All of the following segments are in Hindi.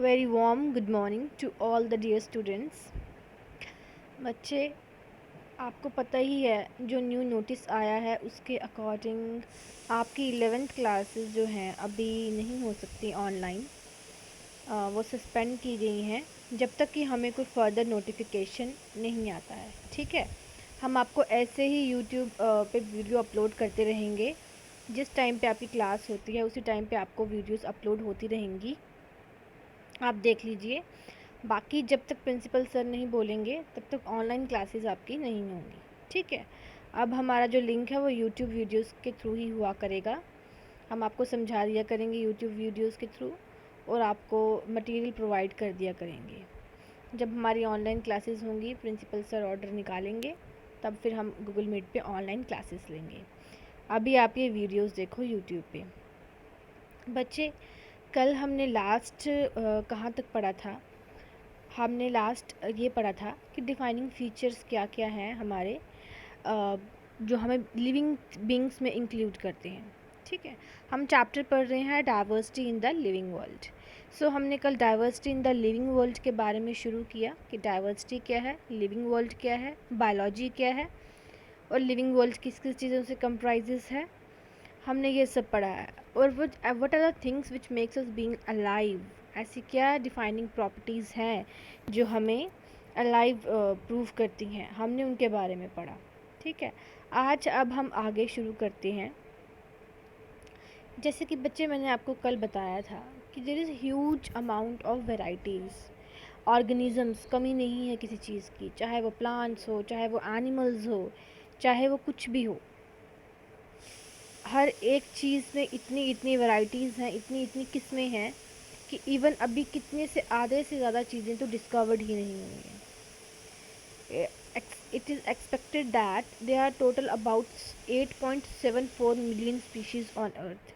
Very warm good morning to all the dear students. बच्चे, आपको पता ही है जो न्यू नोटिस आया है उसके अकॉर्डिंग आपकी 11th क्लासेस जो हैं अभी नहीं हो सकती ऑनलाइन। वो सस्पेंड की गई हैं जब तक कि हमें कोई फर्दर नोटिफिकेशन नहीं आता है। ठीक है, हम आपको ऐसे ही यूट्यूब पे वीडियो अपलोड करते रहेंगे। जिस टाइम पे आपकी क्लास होती है उसी टाइम पे आपको वीडियोस अपलोड होती रहेंगी, आप देख लीजिए। बाकी जब तक प्रिंसिपल सर नहीं बोलेंगे तब तक ऑनलाइन क्लासेस आपकी नहीं होंगी। ठीक है, अब हमारा जो लिंक है वो यूट्यूब वीडियोस के थ्रू ही हुआ करेगा। हम आपको समझा दिया करेंगे यूट्यूब वीडियोस के थ्रू और आपको मटेरियल प्रोवाइड कर दिया करेंगे। जब हमारी ऑनलाइन क्लासेस होंगी, प्रिंसिपल सर ऑर्डर निकालेंगे, तब फिर हम गूगल मीट पे ऑनलाइन क्लासेस लेंगे। अभी आप ये वीडियोस देखो यूट्यूब पे। बच्चे, कल हमने लास्ट कहाँ तक पढ़ा था? हमने लास्ट ये पढ़ा था कि डिफाइनिंग फीचर्स क्या क्या हैं हमारे, जो हमें लिविंग बींग्स में इंक्लूड करते हैं। ठीक है, हम चैप्टर पढ़ रहे हैं diversity in the living world. So हमने कल diversity in the living world के बारे में शुरू किया कि डाइवर्सिटी क्या है, लिविंग वर्ल्ड क्या है, बायोलॉजी क्या है और लिविंग वर्ल्ड किस किस चीज़ों से कंप्राइजेस है। हमने ये सब पढ़ा है। और what are the things which makes us being alive, ऐसी क्या डिफाइनिंग प्रॉपर्टीज़ हैं जो हमें अलाइव प्रूव करती हैं, हमने उनके बारे में पढ़ा। ठीक है, आज अब हम आगे शुरू करते हैं। जैसे कि बच्चे, मैंने आपको कल बताया था कि there is huge amount of varieties organisms. कमी नहीं है किसी चीज़ की, चाहे वो प्लांट्स हो, चाहे वो एनिमल्स हो, चाहे वो कुछ भी हो। हर एक चीज़ में इतनी इतनी वैरायटीज़ हैं, इतनी इतनी किस्में हैं कि इवन अभी कितने से आधे से ज़्यादा चीज़ें तो डिस्कवर्ड ही नहीं हुई हैं। It is expected that they are total about 8.74 million species on earth.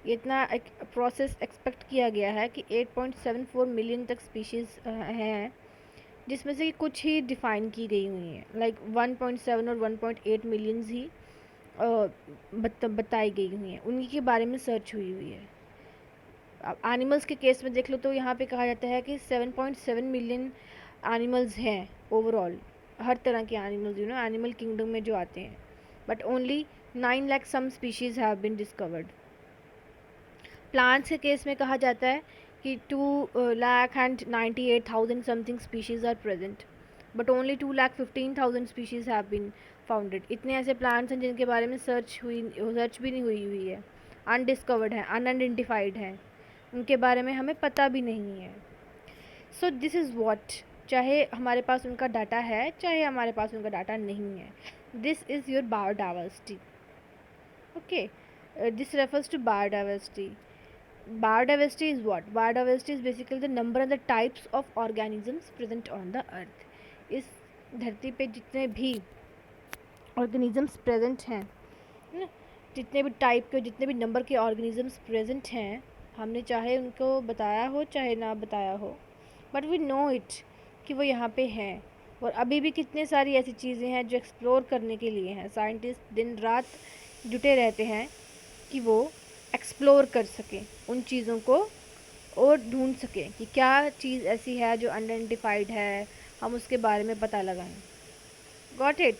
इतना एक प्रोसेस एक्सपेक्ट किया गया है कि 8.74 मिलियन तक स्पीशीज़ हैं, जिसमें से कुछ ही डिफ़ाइन की गई हुई हैं। लाइक 1.7 और 1.8 मिलियंस ही बताई गई हुई हैं, उन्हीं के बारे में सर्च हुई हुई है। अब एनिमल्स के केस में देख लो तो यहाँ पे कहा जाता है कि 7.7 मिलियन एनिमल्स हैं ओवरऑल, हर तरह के एनिमल्स एनिमल किंगडम में जो आते हैं, but only 9 lakh some species have been discovered. Plants के केस में कहा जाता है कि 2,98,000 something species are present, but only 2,15,000 species have been founded. इतने ऐसे प्लांट्स हैं जिनके बारे में सर्च भी नहीं हुई है, अनडिस्कवर्ड है, अनआइडेंटिफाइड हैं, उनके बारे में हमें पता भी नहीं है। सो दिस इज़ वॉट, चाहे हमारे पास उनका डाटा है चाहे हमारे पास उनका डाटा नहीं है, this is your biodiversity. Okay, this refers to biodiversity. Biodiversity is what? Biodiversity is basically the number and the types of organisms present on the earth. इस धरती पे जितने भी organisms present हैं, है ना, जितने भी टाइप के, जितने भी नंबर के organisms present हैं, हमने चाहे उनको बताया हो चाहे ना बताया हो, बट वी नो इट कि वो यहाँ पे हैं। और अभी भी कितने सारी ऐसी चीज़ें हैं जो एक्सप्लोर करने के लिए हैं। साइंटिस्ट दिन रात जुटे रहते हैं कि वो एक्सप्लोर कर सकें उन चीज़ों को और ढूंढ सकें कि क्या चीज़ ऐसी है जो अनआइडेंटिफाइड है, हम उसके बारे में पता लगाएं। Got it?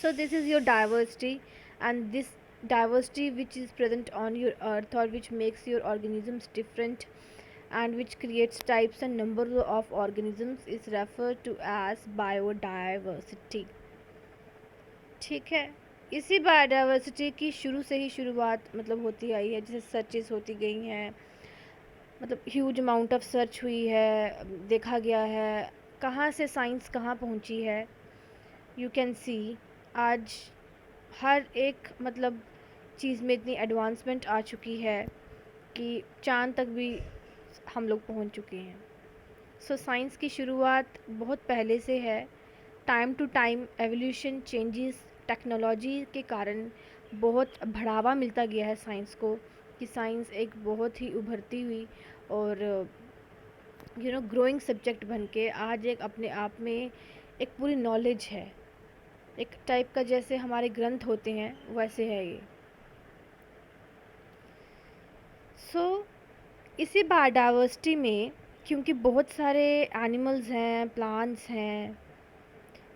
So this is your diversity, and this diversity which is present on your earth or which makes your organisms different and which creates types and number of organisms is referred to as biodiversity. ठीक है, इसी बायोडाइवर्सिटी की शुरू से ही शुरुआत मतलब होती आई है, जैसे सर्चेस होती गई हैं, मतलब ह्यूज अमाउंट ऑफ सर्च हुई है, देखा गया है कहाँ से साइंस कहाँ पहुँची है। यू कैन सी आज हर एक मतलब चीज़ में इतनी एडवांसमेंट आ चुकी है कि चाँद तक भी हम लोग पहुँच चुके हैं। सो साइंस की शुरुआत बहुत पहले से है। Time to time evolution changes technology के कारण बहुत बढ़ावा मिलता गया है साइंस को, कि साइंस एक बहुत ही उभरती हुई और ग्रोइंग सब्जेक्ट बन के आज एक अपने आप में एक पूरी नॉलेज है, एक टाइप का जैसे हमारे ग्रंथ होते हैं वैसे है ये। सो इसी बायोडाइवर्सिटी में, क्योंकि बहुत सारे एनिमल्स हैं, प्लांट्स हैं,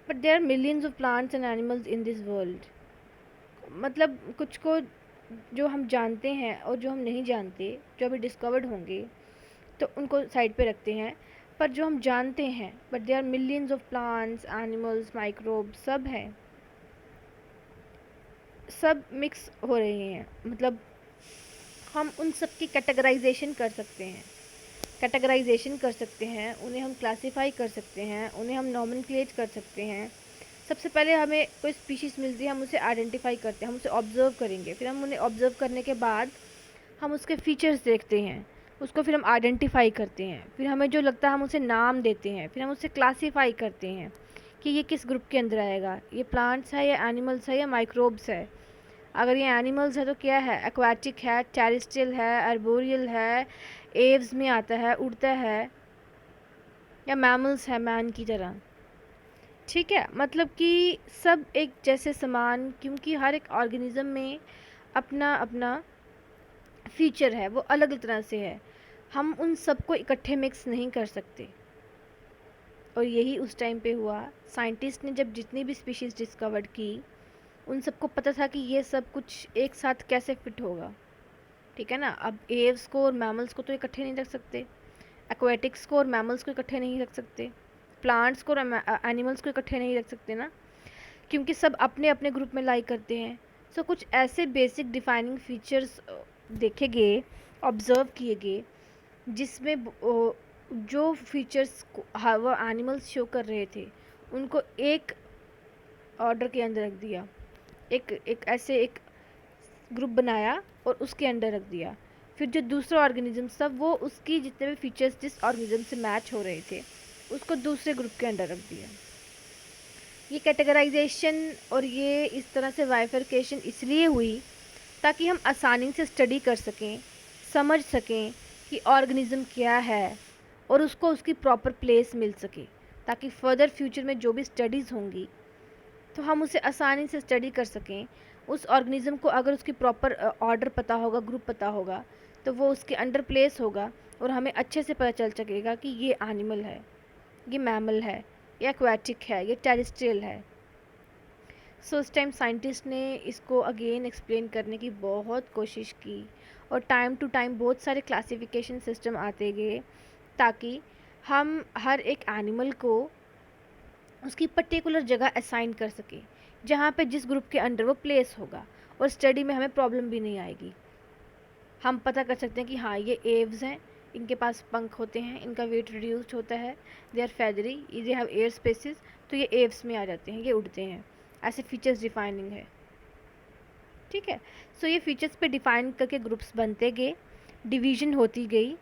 but there are millions of plants and animals in this world. मतलब कुछ को जो हम जानते हैं और जो हम नहीं जानते, जो अभी डिस्कवर्ड होंगे तो उनको साइड पे रखते हैं, पर जो हम जानते हैं, but there are millions of plants, animals, microbes, सब हैं, सब मिक्स हो रहे हैं। मतलब हम उन सब की कैटेगराइजेशन कर सकते हैं, उन्हें हम क्लासीफाई कर सकते हैं, उन्हें हम नॉमेनक्लेट कर सकते हैं। सबसे पहले हमें कोई स्पीशीज़ मिलती है, हम उसे आइडेंटिफाई करते हैं, हम उसे ऑब्ज़र्व करेंगे, फिर हम उन्हें ऑब्ज़र्व करने के बाद हम उसके फीचर्स देखते हैं, उसको फिर हम आइडेंटिफाई करते हैं, फिर हमें जो लगता है हम उसे नाम देते हैं, फिर हम उसे क्लासीफाई करते हैं कि ये किस ग्रुप के अंदर आएगा, ये प्लांट्स है या एनिमल्स है या माइक्रोब्स है। अगर ये एनिमल्स है तो क्या है, एक्वाटिक है, टेरेस्ट्रियल है, अर्बोरियल है, एव्स में आता है, उड़ता है, या मैमल्स है मैन की तरह। ठीक है, मतलब कि सब एक जैसे समान, क्योंकि हर एक ऑर्गेनिज्म में अपना अपना फीचर है, वो अलग अलग तरह से है, हम उन सबको इकट्ठे मिक्स नहीं कर सकते। और यही उस टाइम पे हुआ, साइंटिस्ट ने जब जितनी भी स्पीशीज़ डिस्कवर्ड की, उन सबको पता था कि ये सब कुछ एक साथ कैसे फिट होगा। ठीक है ना, अब एव्स को और मैमल्स को तो इकट्ठे नहीं रख सकते, एक्वेटिक्स को और मैमल्स को इकट्ठे नहीं रख सकते, प्लांट्स को और एनिमल्स को इकट्ठे नहीं रख सकते ना, क्योंकि सब अपने अपने ग्रुप में लाई करते हैं। सो कुछ ऐसे बेसिक डिफाइनिंग फीचर्स देखे गए, ऑब्ज़र्व किए गए, जिसमें जो फीचर्स वो एनिमल्स शो कर रहे थे उनको एक ऑर्डर के अंदर रख दिया, एक ऐसे एक ग्रुप बनाया और उसके अंदर रख दिया। फिर जो दूसरा ऑर्गेनिज्म था वो उसकी जितने भी फीचर्स जिस ऑर्गेनिज्म से मैच हो रहे थे उसको दूसरे ग्रुप के अंदर रख दिया। ये कैटेगराइजेशन और ये इस तरह से बाइफरकेशन इसलिए हुई ताकि हम आसानी से स्टडी कर सकें, समझ सकें कि ऑर्गेनिज्म क्या है और उसको उसकी प्रॉपर प्लेस मिल सके, ताकि फर्दर फ्यूचर में जो भी स्टडीज़ होंगी तो हम उसे आसानी से स्टडी कर सकें। उस ऑर्गेनिज्म को अगर उसकी प्रॉपर ऑर्डर पता होगा, ग्रुप पता होगा, तो वो उसके अंडर प्लेस होगा और हमें अच्छे से पता चल सकेगा कि ये एनिमल है, ये मैमल है, ये एक्वाटिक है, ये टेरेस्ट्रियल है। सो उस टाइम साइंटिस्ट ने इसको अगेन एक्सप्लेन करने की बहुत कोशिश की और टाइम टू टाइम बहुत सारे क्लासिफिकेशन सिस्टम आते गए, ताकि हम हर एक एनिमल को उसकी पर्टिकुलर जगह असाइन कर सके, जहाँ पे जिस ग्रुप के अंडर वो प्लेस होगा, और स्टडी में हमें प्रॉब्लम भी नहीं आएगी। हम पता कर सकते हैं कि हाँ ये एव्स हैं, इनके पास पंख होते हैं, इनका वेट रिड्यूस्ड होता है, they are feathery, they have air spaces, तो ये एव्स में आ जाते हैं, ये उड़ते हैं। ऐसे फीचर्स डिफाइनिंग है। ठीक है, सो ये फीचर्स पे डिफाइन करके ग्रुप्स बनते गए, डिवीज़न होती गई।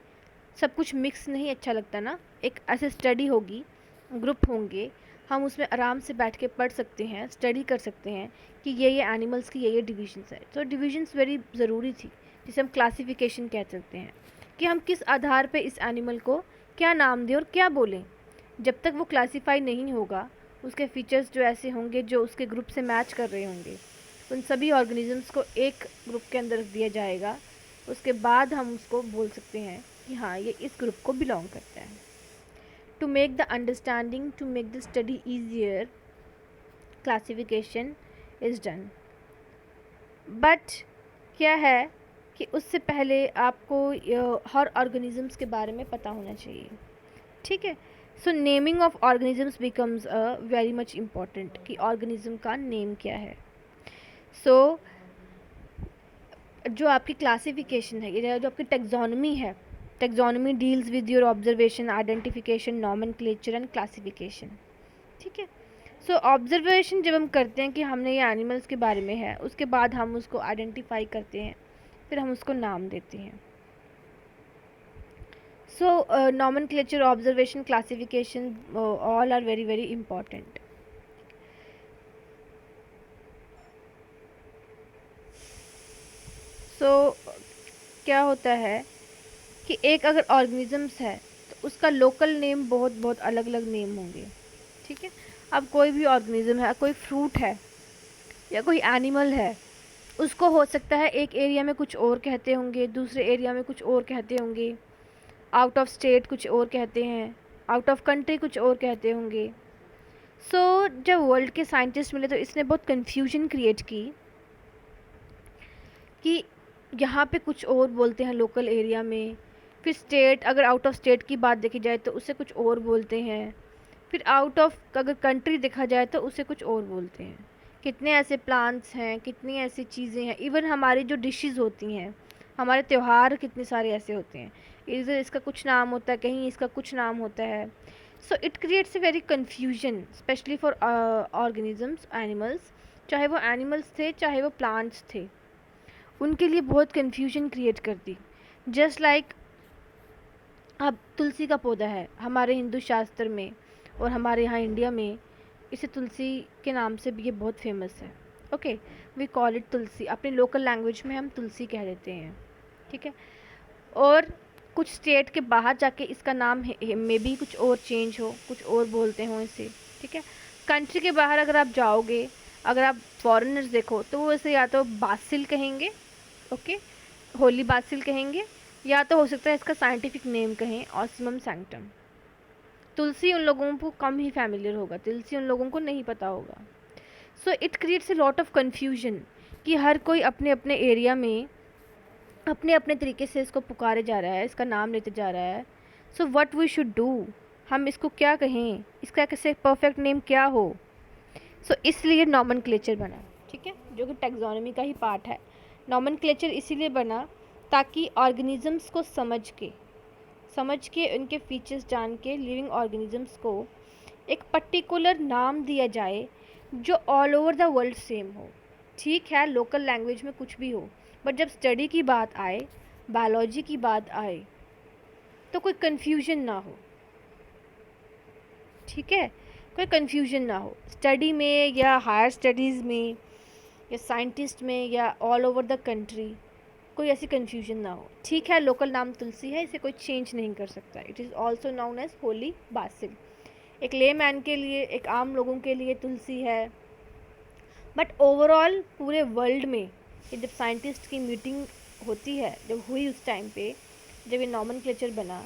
सब कुछ मिक्स नहीं अच्छा लगता ना, एक ऐसे स्टडी होगी, ग्रुप होंगे, हम उसमें आराम से बैठ के पढ़ सकते हैं, स्टडी कर सकते हैं कि ये एनिमल्स की ये डिविजन्स है। तो डिविजन्स वेरी ज़रूरी थी, जिसे हम क्लासिफिकेशन कह सकते हैं, कि हम किस आधार पे इस एनिमल को क्या नाम दें और क्या बोलें। जब तक वो क्लासीफाई नहीं होगा, उसके फीचर्स जो ऐसे होंगे जो उसके ग्रुप से मैच कर रहे होंगे, उन सभी ऑर्गेनिजम्स को एक ग्रुप के अंदर रख दिया जाएगा। उसके बाद हम उसको बोल सकते हैं कि हाँ ये इस ग्रुप को बिलोंग करता है। To make the understanding, to make the study easier, classification is done. But क्या है कि उससे पहले आपको हर ऑर्गेनिजम्स के बारे में पता होना चाहिए। ठीक है, so naming of organisms becomes a very much important, कि ऑर्गेनिज्म का नेम क्या है। सो जो आपकी क्लासिफिकेशन है, ये जो आपकी टेक्सोनमी है, taxonomy deals with your observation, identification, nomenclature and classification. ठीक है, सो ऑब्जर्वेशन जब हम करते हैं कि हमने ये एनिमल्स के बारे में है, उसके बाद हम उसको आइडेंटिफाई करते हैं, फिर हम उसको नाम देते हैं। So nomenclature, observation, classification all are very very important. So क्या होता है कि एक अगर ऑर्गेनिजम्स है तो उसका लोकल नेम बहुत बहुत अलग अलग नेम होंगे। ठीक है, अब कोई भी ऑर्गेनिज्म है, कोई फ्रूट है या कोई एनिमल है, उसको हो सकता है एक एरिया में कुछ और कहते होंगे, दूसरे एरिया में कुछ और कहते होंगे, आउट ऑफ स्टेट कुछ और कहते हैं, आउट ऑफ कंट्री कुछ और कहते होंगे। सो जब वर्ल्ड के साइंटिस्ट मिले तो इसने बहुत कन्फ्यूजन क्रिएट की कि यहाँ पे कुछ और बोलते हैं लोकल एरिया में, फिर स्टेट, अगर आउट ऑफ स्टेट की बात देखी जाए तो उसे कुछ और बोलते हैं, फिर आउट ऑफ अगर कंट्री देखा जाए तो उसे कुछ और बोलते हैं। कितने ऐसे प्लांट्स हैं, कितनी ऐसी चीज़ें हैं, इवन हमारी जो डिशेस होती हैं, हमारे त्यौहार कितने सारे ऐसे होते हैं, इधर इसका कुछ नाम होता है, कहीं इसका कुछ नाम होता है। So it creates a very confusion specially for organisms, animals, चाहे वो एनिमल्स थे चाहे वो प्लांट्स थे, उनके लिए बहुत कन्फ्यूजन क्रिएट करती। जस्ट लाइक अब तुलसी का पौधा है हमारे हिंदू शास्त्र में और हमारे यहाँ इंडिया में, इसे तुलसी के नाम से भी ये बहुत फेमस है। ओके, वी कॉल इट तुलसी, अपनी लोकल लैंग्वेज में हम तुलसी कह देते हैं, ठीक है। और कुछ स्टेट के बाहर जाके इसका नाम में भी कुछ और चेंज हो, कुछ और बोलते हो इसे, ठीक है। कंट्री के बाहर अगर आप जाओगे, अगर आप फॉरेनर्स देखो तो वो इसे या तो बासिल कहेंगे, ओके, होली बासिल कहेंगे, या तो हो सकता है इसका साइंटिफिक नेम कहें ऑस्मम सैंक्टम। तुलसी उन लोगों को कम ही फैमिलियर होगा, तुलसी उन लोगों को नहीं पता होगा। So it creates a lot of confusion कि हर कोई अपने अपने एरिया में अपने अपने तरीके से इसको पुकारे जा रहा है, इसका नाम लेते जा रहा है। So what we should do, हम इसको क्या कहें, इसका कैसे परफेक्ट नेम क्या हो। सो इसलिए नॉमेनक्लेचर बना, ठीक है, जो कि टैक्सोनॉमी का ही पार्ट है। नॉमेनक्लेचर इसीलिए बना ताकि ऑर्गेनिजम्स को समझ के उनके फीचर्स जान के लिविंग ऑर्गेनिजम्स को एक पर्टिकुलर नाम दिया जाए जो all over the world same हो। ठीक है, लोकल लैंग्वेज में कुछ भी हो, बट जब स्टडी की बात आए, बायोलॉजी की बात आए, तो कोई कन्फ्यूजन ना हो, ठीक है, कोई कन्फ्यूजन ना हो स्टडी में या हायर स्टडीज़ में या साइंटिस्ट में या ऑल ओवर द कंट्री, कोई ऐसी कन्फ्यूजन ना हो। ठीक है, लोकल नाम तुलसी है, इसे कोई चेंज नहीं कर सकता। It is also known as holy basil. एक लेमैन के लिए, एक आम लोगों के लिए तुलसी है, बट ओवरऑल पूरे वर्ल्ड में ये जब साइंटिस्ट की मीटिंग होती है, जब हुई उस टाइम पे, जब ये नॉमेनक्लेचर बना,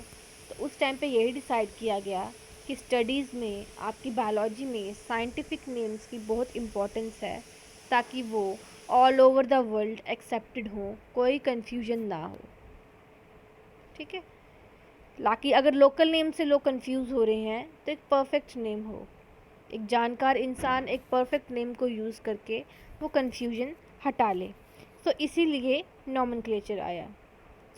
तो उस टाइम पे यही डिसाइड किया गया कि स्टडीज़ में, आपकी बायोलॉजी में साइंटिफिक नेम्स की बहुत इम्पोर्टेंस है ताकि वो all over the world accepted हो, कोई कन्फ्यूजन ना हो, ठीक है। लाकि अगर लोकल नेम से लोग कंफ्यूज हो रहे हैं तो एक परफेक्ट नेम हो, एक जानकार इंसान एक परफेक्ट नेम को यूज़ करके वो कंफ्यूजन हटा ले। सो इसीलिए नॉमेनक्लेचर आया।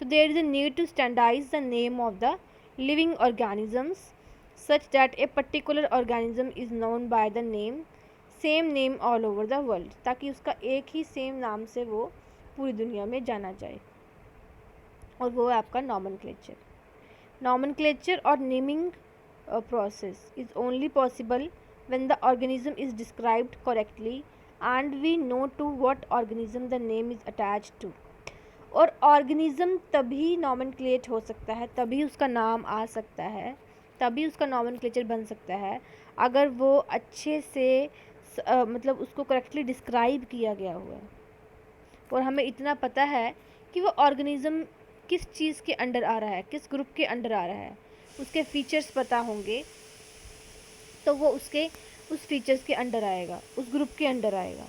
So there is a need to standardise the name of the living organisms such that a particular organism is known by the name same name all over the world, ताकि उसका एक ही सेम नाम से वो पूरी दुनिया में जाना जाए, और वो है आपका nomenclature. Nomenclature or naming process is only possible when the organism is described correctly and we know to what organism the name is attached to. और organism तभी nomenclate हो सकता है, तभी उसका नाम आ सकता है, तभी उसका nomenclature बन सकता है अगर वो अच्छे से मतलब उसको करेक्टली डिस्क्राइब किया गया हुआ है, और हमें इतना पता है कि वो ऑर्गेनिज्म किस चीज़ के अंडर आ रहा है, किस ग्रुप के अंडर आ रहा है, उसके फीचर्स पता होंगे तो वो उसके उस फीचर्स के अंडर आएगा, उस ग्रुप के अंडर आएगा।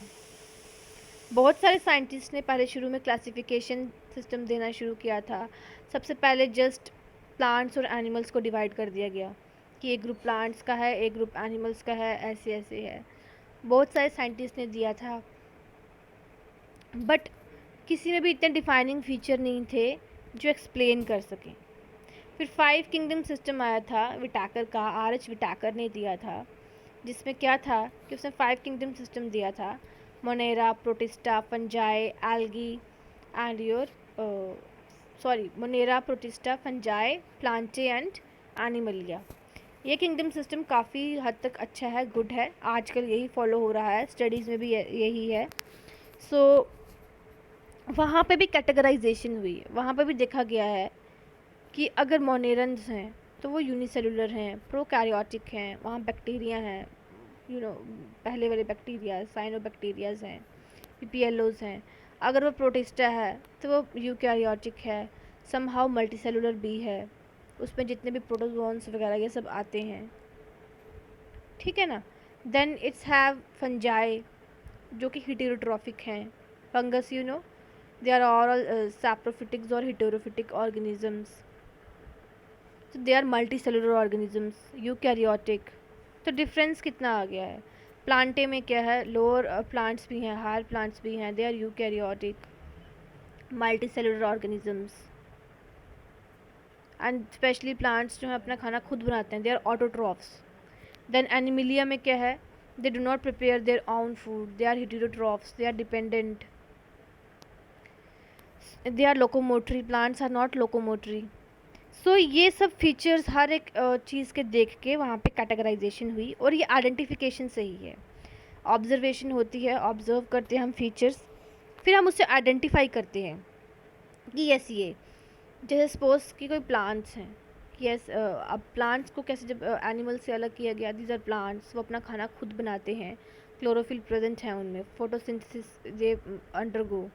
बहुत सारे साइंटिस्ट ने पहले शुरू में क्लासिफिकेशन सिस्टम देना शुरू किया था। सबसे पहले जस्ट प्लांट्स और एनिमल्स को डिवाइड कर दिया गया कि एक ग्रुप प्लांट्स का है, एक ग्रुप एनिमल्स का है, ऐसे ऐसे है। बहुत सारे साइंटिस्ट ने दिया था, बट किसी में भी इतने डिफाइनिंग फीचर नहीं थे जो एक्सप्लेन कर सकें। फिर 5 किंगडम सिस्टम आया था विटाकर का, आर.एच. विटाकर ने दिया था, जिसमें क्या था कि उसने 5 किंगडम सिस्टम दिया था, Monera, protista, fungi, algae and Monera, protista, fungi, Plantae and Animalia. ये किंगडम सिस्टम काफ़ी हद तक अच्छा है, गुड है, आजकल यही फॉलो हो रहा है, स्टडीज़ में भी यही है। सो वहाँ पे भी कैटेगराइजेशन हुई है, वहाँ पे भी देखा गया है कि अगर मोनेरन्स हैं तो वो यूनिसेलुलर हैं, प्रोकैरियोटिक हैं, वहाँ बैक्टीरिया हैं, पहले वाले बैक्टीरिया, साइनोबैक्टीरियाज हैं, पीपीएलओज हैं। अगर वो प्रोटिस्टा है तो वो यूकैरियोटिक है, समहाउ मल्टीसेलुलर भी है, उसमें जितने भी प्रोटोजोन्स वगैरह ये सब आते हैं, ठीक है ना। देन इट्स हैव फंजाई जो कि हेटेरोट्रॉफिक हैं। Fungus you know they are all saprophytics और हेटेरोफिटिक ऑर्गेनिजम्स, तो they are multi cellular organisms, eukaryotic. तो डिफरेंस कितना आ गया है, प्लांटे में क्या है, लोअर प्लांट्स भी हैं, हायर प्लांट्स भी हैं, they are eukaryotic multi cellular organisms. And specially plants जो हैं अपना खाना खुद बनाते हैं, they are autotrophs. Then Animalia में क्या है, they do not prepare their own food, they are heterotrophs, they are dependent, they are locomotory, plants are not locomotory. So ये सब फीचर्स हर एक चीज़ के देख के वहाँ पे कैटेगराइजेशन हुई, और ये आइडेंटिफिकेशन से ही है। ऑब्जर्वेशन होती है, ऑब्जर्व करते हैं हम फीचर्स, फिर हम उससे आइडेंटिफाई करते हैं कि यस ये, जैसे सपोज कि कोई प्लांट्स हैं, यस अब प्लांट्स को कैसे जब एनिमल से अलग किया गया, दीज आर प्लांट्स, वो अपना खाना खुद बनाते हैं, क्लोरोफिल प्रेजेंट है उनमें, photosynthesis they undergo,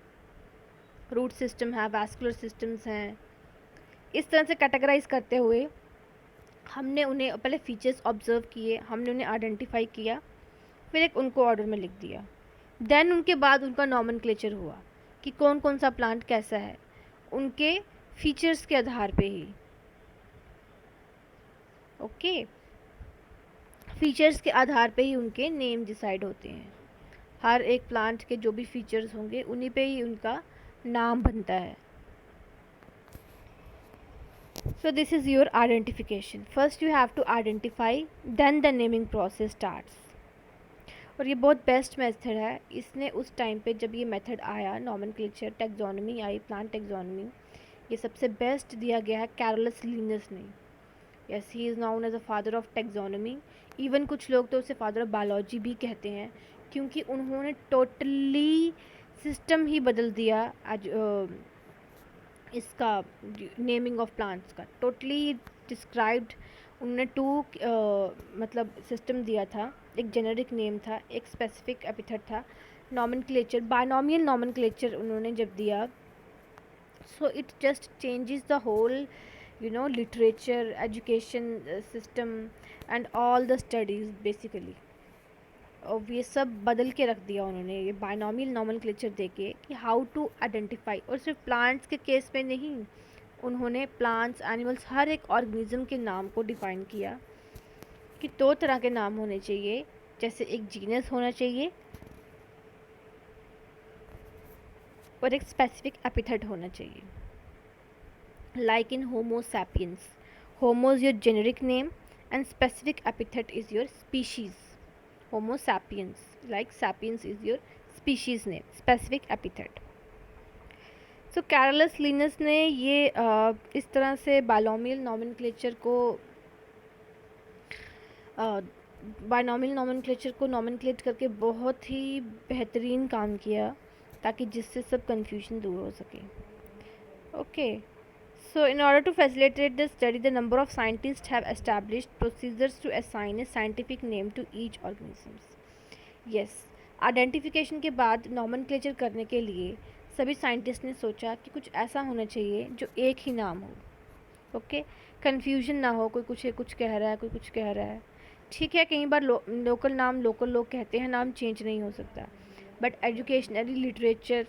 root system है, वैस्कुलर सिस्टम्स हैं। इस तरह से कैटेगराइज करते हुए हमने उन्हें पहले फीचर्स ऑब्जर्व किए, हमने उन्हें आइडेंटिफाई किया, फिर एक उनको ऑर्डर में लिख दिया। देन उनके बाद उनका नॉमेनक्लेचर हुआ कि कौन कौन सा प्लांट कैसा है, उनके फीचर्स के आधार पे ही। ओके, फीचर्स के आधार पे ही उनके नेम डिसाइड होते हैं। हर एक प्लांट के जो भी फीचर्स होंगे उन्हीं पे ही उनका नाम बनता है। So this is your identification. First you have to identify, then the naming process starts. और ये बहुत बेस्ट मेथड है। इसने उस टाइम पे जब ये मेथड आया, नॉमेनक्लेचर टैक्सोनॉमी आई, प्लांट टैक्सोनॉमी, ये सबसे बेस्ट दिया गया है कैरोलस लिनस ने। Yes, he is known as a father of taxonomy. Even कुछ लोग तो उसे फादर ऑफ बायोलॉजी भी कहते हैं, क्योंकि उन्होंने टोटली सिस्टम ही बदल दिया इसका, नेमिंग ऑफ प्लांट्स का टोटली डिस्क्राइब्ड। उन्होंने मतलब सिस्टम दिया था, एक जेनेरिक नेम था, एक स्पेसिफिक एपिथेट था, नॉमेनक्लेचर, बायनॉमियल नॉमेनक्लेचर उन्होंने जब दिया, so it just changes the whole literature, education system and all the studies basically. और ये सब बदल के रख दिया उन्होंने, ये बायनॉमियल नॉमेनक्लेचर देके कि हाउ टू आइडेंटिफाई। और सिर्फ प्लांट्स के केस में नहीं, उन्होंने प्लांट्स, एनिमल्स, हर एक ऑर्गेनिज्म के नाम को डिफाइन किया कि दो तरह के नाम होने चाहिए, जैसे एक जीनस होना चाहिए और एक स्पेसिफिक एपिथेट होना चाहिए। Like in Homo sapiens, homo is your generic name and specific epithet is your species. Homo sapiens, like sapiens is your species name, specific epithet. So Carolus Linnaeus ने ये इस तरह से बायनॉमियल नॉमेनक्लेचर को नॉमेनक्लेट करके बहुत ही बेहतरीन काम किया, ताकि जिससे सब कंफ्यूजन दूर हो सके। Okay, so in order to facilitate the study, the number of scientists have established procedures to assign a scientific name to each organisms. Yes, identification के बाद नॉमेनक्लेचर करने के लिए सभी साइंटिस्ट ने सोचा कि कुछ ऐसा होना चाहिए जो एक ही नाम हो। ओके, कन्फ्यूजन ना हो, कोई कुछ कह रहा है, कोई कुछ कह रहा है। ठीक है, कई बार लोकल नाम लोकल लोग कहते हैं, नाम चेंज नहीं हो सकता, but educationally, literature,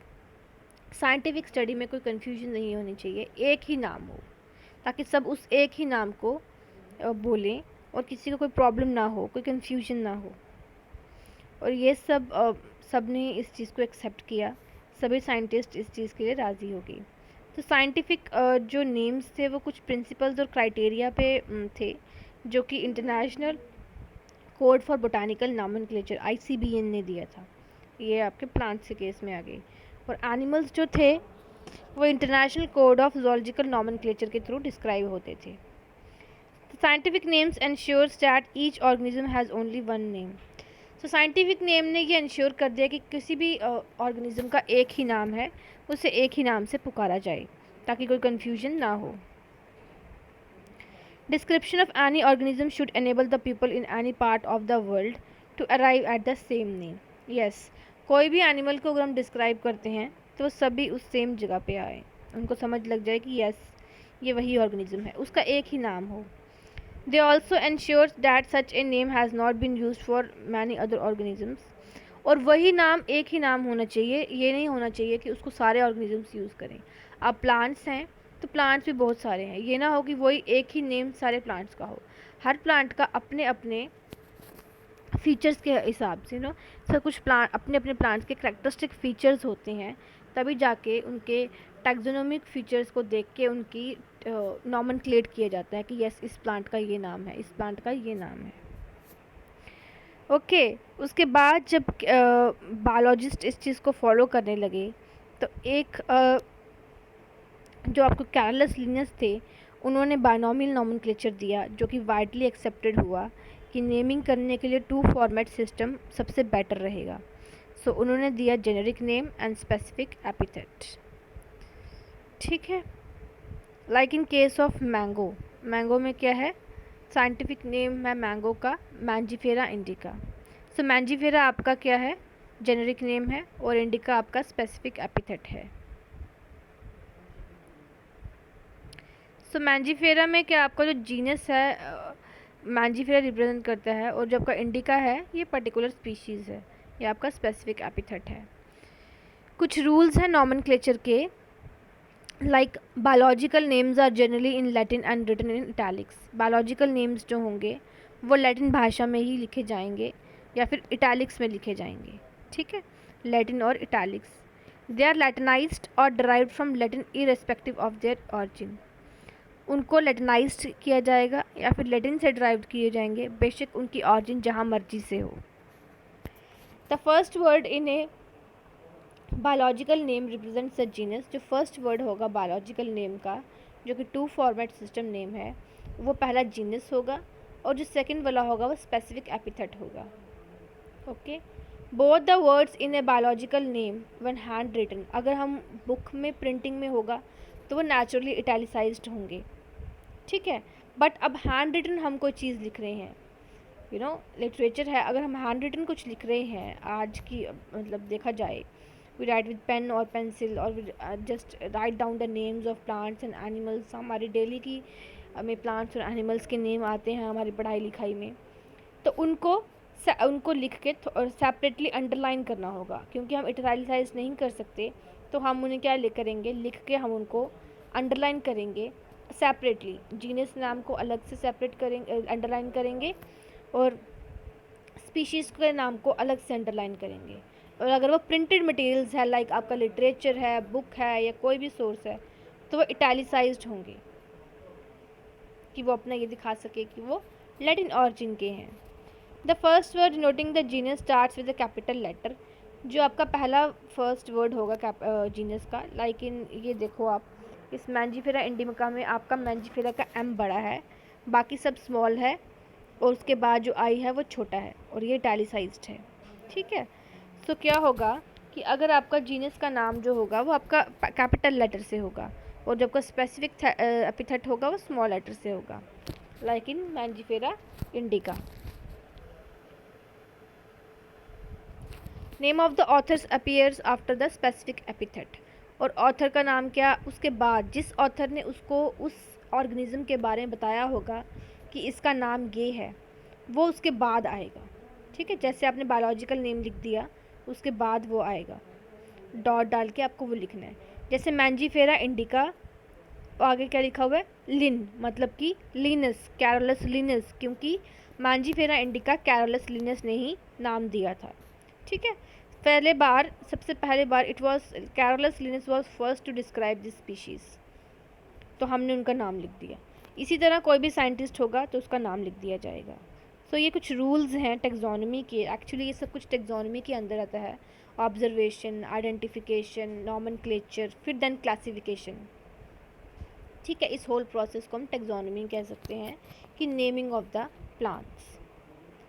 scientific study में कोई कन्फ्यूजन नहीं होनी चाहिए, एक ही नाम हो, ताकि सब उस एक ही नाम को बोलें और किसी को कोई प्रॉब्लम ना हो, कोई कन्फ्यूजन ना हो। और ये सब ने इस चीज़ को एक्सेप्ट किया, सभी साइंटिस्ट इस चीज़ के लिए राज़ी हो गई। तो साइंटिफिक जो नेम्स थे वो कुछ प्रिंसिपल्स और क्राइटेरिया पे थे, जो कि international code for botanical nomenclature ICBN ने दिया था। ये आपके प्लांट्स के केस में आ गई। और एनिमल्स जो थे वो international code of zoological nomenclature के थ्रू डिस्क्राइब होते थे। Scientific names ensures that each organism has only one name. तो साइंटिफिक नेम ने ये इंश्योर कर दिया कि किसी भी ऑर्गेनिज्म का एक ही नाम है, उसे एक ही नाम से पुकारा जाए, ताकि कोई कन्फ्यूजन ना हो। Description of any organism should enable the people in any part of the world to arrive at the same name. Yes, कोई भी एनिमल को अगर हम डिस्क्राइब करते हैं तो सभी उस सेम जगह पे आए, उनको समझ लग जाए कि यस ये वही ऑर्गेनिज्म है, उसका एक ही नाम हो। They also ensures that such a name has not been use for many other organisms, और वही नाम एक ही नाम होना चाहिए, ये नहीं होना चाहिए कि उसको सारे ऑर्गेनिजम्स यूज़ करें। अब प्लांट्स हैं तो प्लांट्स भी बहुत सारे हैं, ये ना हो कि वही एक ही नेम सारे प्लांट्स का हो। हर प्लांट का अपने अपने फीचर्स के हिसाब से नो सर, कुछ प्लांट अपने अपने प्लांट्स के करेक्टरिस्टिक फीचर्स होते हैं, तभी जाके उनके टैक्सोनोमिक फीचर्स को देख के उनकी नॉमनक्लेट किया जाता है कि यस इस प्लांट का ये नाम है, इस प्लांट का ये नाम है। ओके उसके बाद जब बायोलॉजिस्ट इस चीज़ को फॉलो करने लगे तो एक जो आपको कैरलस लिनस थे, उन्होंने बायनॉमियल नॉमेनक्लेचर दिया जो कि वाइडली एक्सेप्टेड हुआ कि नेमिंग करने के लिए 2 फॉर्मेट सिस्टम सबसे बेटर रहेगा। सो उन्होंने दिया generic name and specific epithet. ठीक है, like in case of mango, mango में क्या है, साइंटिफिक नेम है मैंगो का मैंजीफेरा इंडिका। सो मैंजीफेरा आपका क्या है, जेनेरिक नेम है, और इंडिका आपका स्पेसिफिक एपिथेट है। सो मैंजीफेरा में क्या आपका जो जीनस है मैंजीफेरा रिप्रेजेंट करता है, और जो आपका इंडिका है ये पर्टिकुलर स्पीशीज़ है, ये आपका स्पेसिफिक एपिथेट है। कुछ रूल्स हैं नॉमेनक्लेचर के, like biological names are generally in Latin and written in italics. Biological names जो होंगे वो लैटिन भाषा में ही लिखे जाएंगे या फिर इटैलिक्स में लिखे जाएंगे। ठीक है, लैटिन और इटैलिक्स। दे आर लैटिनाइज्ड और derived from Latin irrespective of their origin. उनको लैटिनाइज्ड किया जाएगा या फिर लैटिन से डिराइव्ड किए जाएंगे, बेशक उनकी ऑरिजिन जहाँ मर्जी से हो। The first word in a biological name represents a genus. जो फर्स्ट वर्ड होगा बायोलॉजिकल नेम का, जो कि 2 फॉर्मेट सिस्टम नेम है, वो पहला जीनस होगा, और जो सेकंड वाला होगा वो स्पेसिफिक एपिथेट होगा। Okay, both the words in a biological name when hand written, अगर हम बुक में प्रिंटिंग में होगा तो वो नेचुरली इटैलिसाइज्ड होंगे। ठीक है, बट अब हैंड रिटन हम कोई चीज़ लिख रहे हैं, लिटरेचर है, अगर हम हैंड रिटन कुछ लिख रहे हैं आज की मतलब देखा जाए, वी राइट विद पेन और पेंसिल और we just write down the names of plants and animals. हमारी डेली की में प्लांट्स और एनिमल्स के नेम आते हैं हमारी पढ़ाई लिखाई में, तो उनको लिख के सेपरेटली अंडरलाइन करना होगा, क्योंकि हम इटैलिसाइज नहीं कर सकते, तो हम उन्हें क्या करेंगे, लिख के हम उनको अंडरलाइन करेंगे सेपरेटली। जीनस नाम को अलग से सेपरेट करेंगे, अंडरलाइन करेंगे, और स्पीशीज़ के नाम को अलग से अंडरलाइन करेंगे। और अगर वो प्रिंटेड मटेरियल्स है, लाइक आपका लिटरेचर है, बुक है या कोई भी सोर्स है, तो वो इटैलिसाइज्ड होंगे कि वो अपना ये दिखा सके कि वो लैटिन ऑरिजिन के हैं। The first word denoting the genus starts with a capital letter. जो आपका पहला फर्स्ट वर्ड होगा जीनस का, लाइक इन ये देखो आप इस मैंजीफेरा इंडिका में आपका मैंजीफेरा का एम बड़ा है, बाकी सब स्मॉल है, और उसके बाद जो आई है वो छोटा है, और ये इटैलिसाइज्ड है। ठीक है, तो क्या होगा कि अगर आपका जीनस का नाम जो होगा वो आपका कैपिटल लेटर से होगा, और जब का स्पेसिफिक एपिथेट होगा वो स्मॉल लेटर से होगा, like in Mangifera indica. Name of the author's appears after the specific epithet. और ऑथर का नाम क्या, उसके बाद जिस ऑथर ने उसको उस ऑर्गेनिज्म के बारे में बताया होगा कि इसका नाम ये है, वो उसके बाद आएगा। ठीक है, जैसे आपने बायोलॉजिकल नेम लिख दिया उसके बाद वो आएगा, डॉट डाल के आपको वो लिखना है। जैसे मैंजीफेरा इंडिका, आगे क्या लिखा हुआ है, लिन, मतलब कि लिनस, कैरोलस लिनस, क्योंकि मैंजीफेरा इंडिका कैरोलस लिनस ने ही नाम दिया था। ठीक है, सबसे पहले बार it was Carolus Linnaeus was first to describe this species, तो हमने उनका नाम लिख दिया। इसी तरह कोई भी साइंटिस्ट होगा तो उसका नाम लिख दिया जाएगा। सो ये कुछ रूल्स हैं टेक्सोनॉमी के, एक्चुअली ये सब कुछ टेक्सोनॉमी के अंदर आता है, ऑब्जर्वेशन, आइडेंटिफिकेशन, नॉमेनक्लेचर, फिर देन क्लासिफिकेशन। ठीक है, इस होल प्रोसेस को हम टेक्सोनॉमी कह सकते हैं, कि नेमिंग ऑफ द प्लांट्स।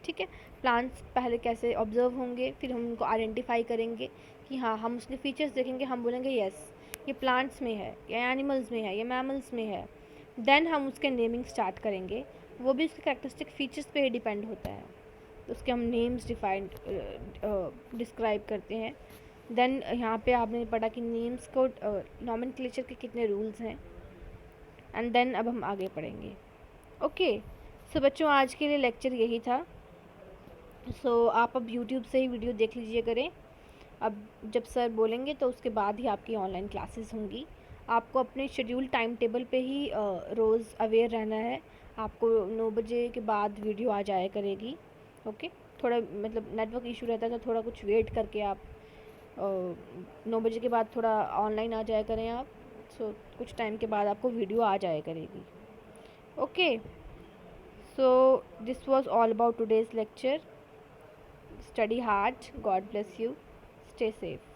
ठीक है, प्लांट्स पहले कैसे ऑब्जर्व होंगे, फिर हम उनको आइडेंटिफाई करेंगे कि हाँ, हम उसके फीचर्स देखेंगे, हम बोलेंगे यस ये प्लांट्स में है, या एनिमल्स में है, या मैमल्स में है, देन हम उसके नेमिंग स्टार्ट करेंगे। वो भी उसके कैरेक्टरिस्टिक फीचर्स पे ही डिपेंड होता है, तो उसके हम नेम्स डिस्क्राइब करते हैं। देन यहाँ पे आपने पढ़ा कि नेम्स को नॉमेनक्लेचर के कितने रूल्स हैं, एंड देन अब हम आगे पढ़ेंगे। ओके, सो बच्चों आज के लिए लेक्चर यही था। सो आप अब यूट्यूब से ही वीडियो देख लीजिए करें। अब जब सर बोलेंगे तो उसके बाद ही आपकी ऑनलाइन क्लासेस होंगी। आपको अपने शेड्यूल टाइम टेबल पे ही रोज़ अवेयर रहना है। आपको 9 बजे के बाद वीडियो आ जाया करेगी। ओके, थोड़ा मतलब नेटवर्क इशू रहता है तो थोड़ा कुछ वेट करके आप 9 बजे के बाद थोड़ा ऑनलाइन आ जाया करें आप। सो कुछ टाइम के बाद आपको वीडियो आ जाया करेगी। Okay, so this was all about today's lecture. Study hard. God bless you. Stay safe.